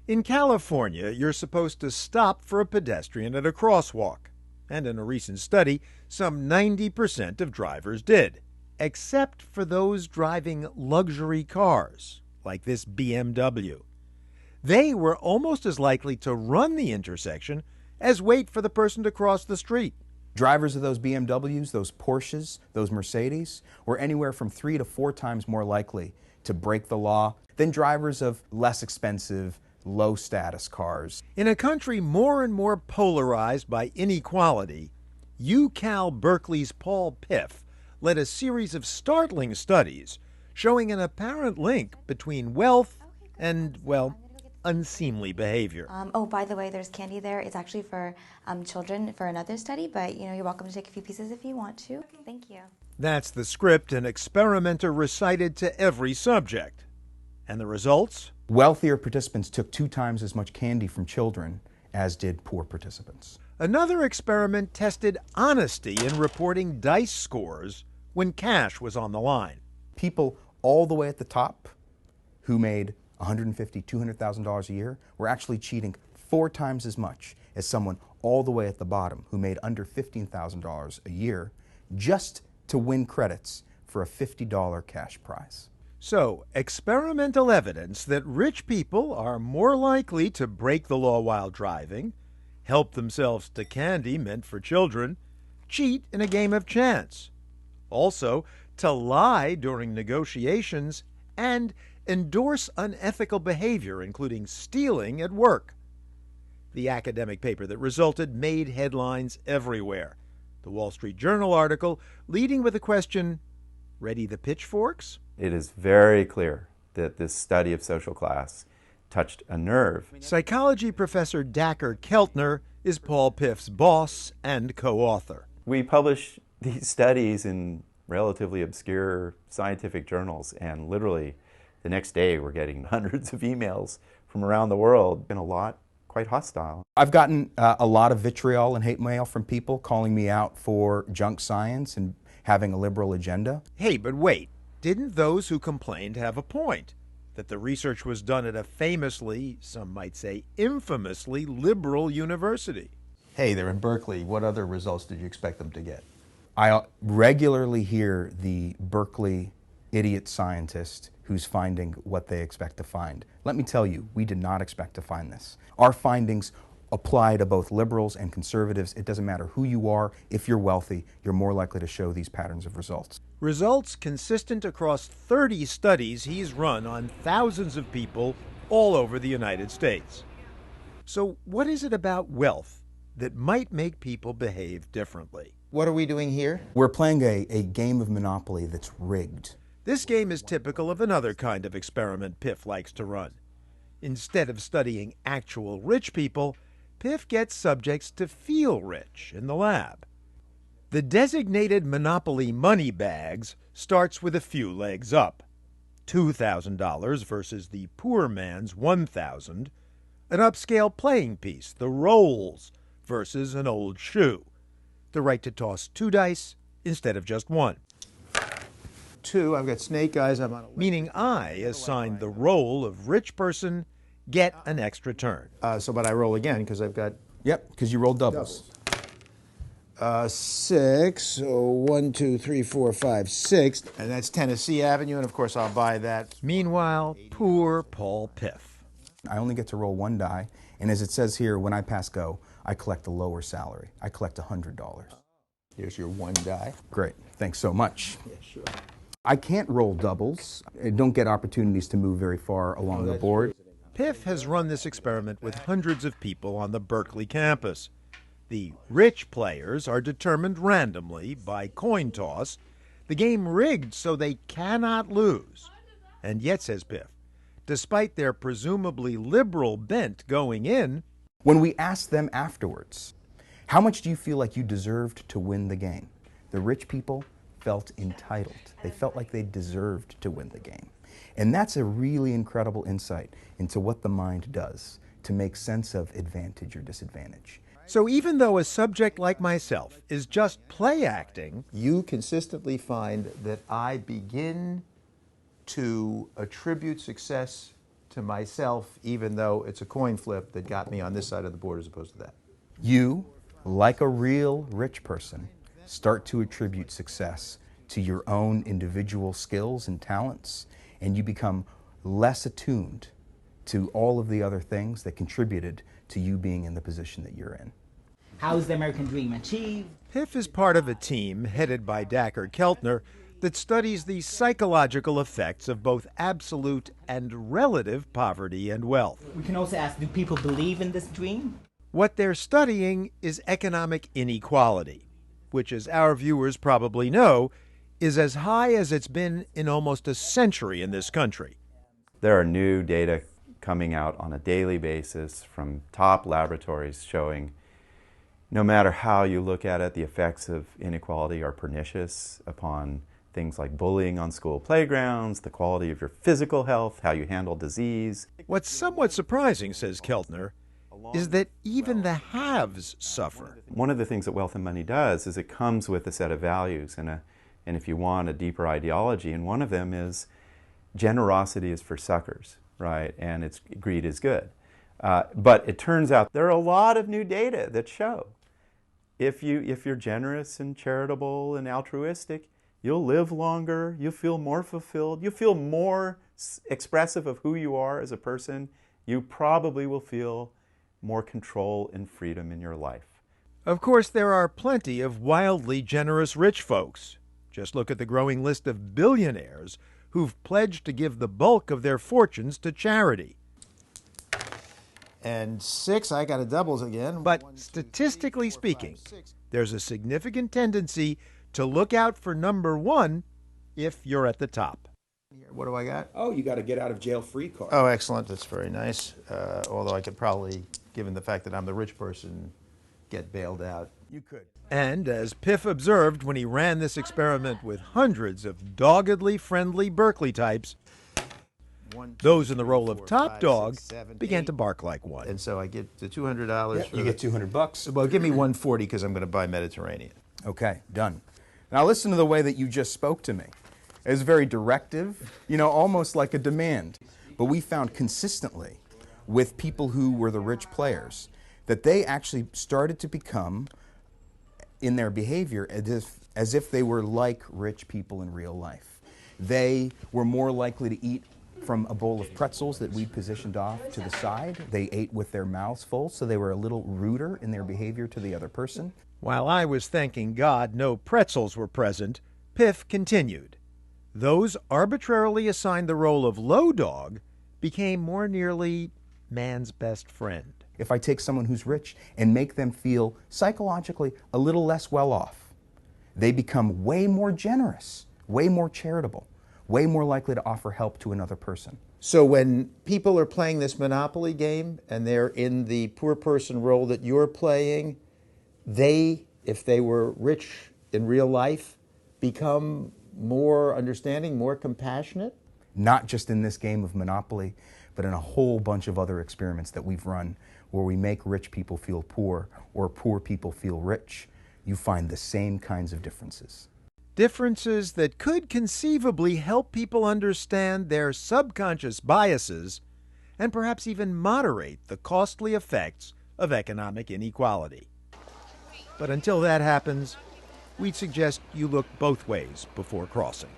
In California, you're supposed to stop for a pedestrian at a crosswalk. And in a recent study, some 90% of drivers did, except for those driving luxury cars, like this BMW. They were almost as likely to run the intersection as wait for the person to cross the street. Drivers of those BMWs, those Porsches, those Mercedes were anywhere from 3 to 4 times more likely to break the law than drivers of less expensive, low-status cars. In a country more and more polarized by inequality, UCal Berkeley's Paul Piff led a series of startling studies showing an apparent link between wealth and, well, unseemly behavior. Oh, by the way, there's candy there. It's actually for children for another study, but you're welcome to take a few pieces if you want to. Okay. Thank you. That's the script an experimenter recited to every subject. And the results? Wealthier participants took 2 times as much candy from children as did poor participants. Another experiment tested honesty in reporting dice scores when cash was on the line. People all the way at the top who made $150,000, $200,000 a year were actually cheating 4 times as much as someone all the way at the bottom who made under $15,000 a year just to win credits for a $50 cash prize. So, experimental evidence that rich people are more likely to break the law while driving, help themselves to candy meant for children, cheat in a game of chance. Also, to lie during negotiations and endorse unethical behavior, including stealing at work. The academic paper that resulted made headlines everywhere. The Wall Street Journal article leading with the question, "Ready the pitchforks?" It is very clear that this study of social class touched a nerve. Psychology professor Dacher Keltner is Paul Piff's boss and co-author. We publish these studies in relatively obscure scientific journals, and literally the next day we're getting hundreds of emails from around the world, and a lot quite hostile. I've gotten a lot of vitriol and hate mail from people calling me out for junk science and having a liberal agenda. Hey, but wait, didn't those who complained have a point? That the research was done at a famously, some might say infamously, liberal university. Hey, they're in Berkeley. What other results did you expect them to get? I regularly hear the Berkeley idiot scientist who's finding what they expect to find. Let me tell you, we did not expect to find this. Our findings apply to both liberals and conservatives. It doesn't matter who you are. If you're wealthy, you're more likely to show these patterns of results. Results consistent across 30 studies he's run on thousands of people all over the United States. So what is it about wealth that might make people behave differently? What are we doing here? We're playing a game of Monopoly that's rigged. This game is typical of another kind of experiment Piff likes to run. Instead of studying actual rich people, Piff gets subjects to feel rich in the lab. The designated Monopoly money bags starts with a few legs up. $2,000 versus the poor man's $1,000. An upscale playing piece, the rolls, versus an old shoe. The right to toss 2 dice instead of just 1. 2, I've got snake eyes. I'm on a Meaning I assign the role of rich person, get an extra turn. but I roll again because I've got Yep, because you rolled doubles. 6. So 1, 2, 3, 4, 5, 6, and that's Tennessee Avenue, and of course I'll buy that. Meanwhile, poor Paul Piff. I only get to roll 1 die, and as it says here, when I pass go, I collect a lower salary. I collect $100. Here's your 1 die. Great, thanks so much. Yeah, sure. I can't roll doubles. I don't get opportunities to move very far along the board. Piff has run this experiment with hundreds of people on the Berkeley campus. The rich players are determined randomly by coin toss, the game rigged so they cannot lose. And yet, says Piff, despite their presumably liberal bent going in, When we asked them afterwards, how much do you feel like you deserved to win the game? The rich people felt entitled. They felt like they deserved to win the game. And that's a really incredible insight into what the mind does to make sense of advantage or disadvantage. so even though a subject like myself is just play acting, You consistently find that I begin to attribute success to myself, even though it's a coin flip that got me on this side of the board as opposed to that. You, like a real rich person, start to attribute success to your own individual skills and talents, and you become less attuned to all of the other things that contributed to you being in the position that you're in. How is the American dream achieved? Piff is part of a team headed by Dacher Keltner that studies the psychological effects of both absolute and relative poverty and wealth. We can also ask, do people believe in this dream? What they're studying is economic inequality, which, as our viewers probably know, is as high as it's been in almost a century in this country. There are new data coming out on a daily basis from top laboratories showing no matter how you look at it, the effects of inequality are pernicious upon things like bullying on school playgrounds, the quality of your physical health, how you handle disease. What's somewhat surprising, says Keltner, is that even the haves suffer. One of the things that Wealth and Money does is it comes with a set of values and if you want, a deeper ideology, and one of them is generosity is for suckers, right? And greed is good. But it turns out there are a lot of new data that show if you're generous and charitable and altruistic, you'll live longer, you'll feel more fulfilled, you'll feel more expressive of who you are as a person, you probably will feel more control and freedom in your life. Of course, there are plenty of wildly generous rich folks. Just look at the growing list of billionaires who've pledged to give the bulk of their fortunes to charity. And 6, I got a doubles again. But statistically speaking, there's a significant tendency to look out for number 1 if you're at the top. What do I got? Oh, you got a get out of jail free card. Oh, excellent. That's very nice. Although I could probably, given the fact that I'm the rich person, get bailed out. You could. And as Piff observed when he ran this experiment with hundreds of doggedly friendly Berkeley types, those in the role of top dog began to bark like one. And so I get the $200. You get $200. Well, give me 140 because I'm going to buy Mediterranean. Okay, done. Now listen to the way that you just spoke to me. It was very directive, almost like a demand. But we found consistently with people who were the rich players that they actually started to become, in their behavior, as if they were like rich people in real life. They were more likely to eat from a bowl of pretzels that we positioned off to the side. They ate with their mouths full, so they were a little ruder in their behavior to the other person. While I was thanking God no pretzels were present, Piff continued. Those arbitrarily assigned the role of low dog became more nearly man's best friend. If I take someone who's rich and make them feel psychologically a little less well off, they become way more generous, way more charitable, way more likely to offer help to another person. So when people are playing this Monopoly game and they're in the poor person role that you're playing, they, if they were rich in real life, become more understanding, more compassionate? Not just in this game of Monopoly, but in a whole bunch of other experiments that we've run where we make rich people feel poor or poor people feel rich. You find the same kinds of differences. Differences that could conceivably help people understand their subconscious biases and perhaps even moderate the costly effects of economic inequality. But until that happens, we'd suggest you look both ways before crossing.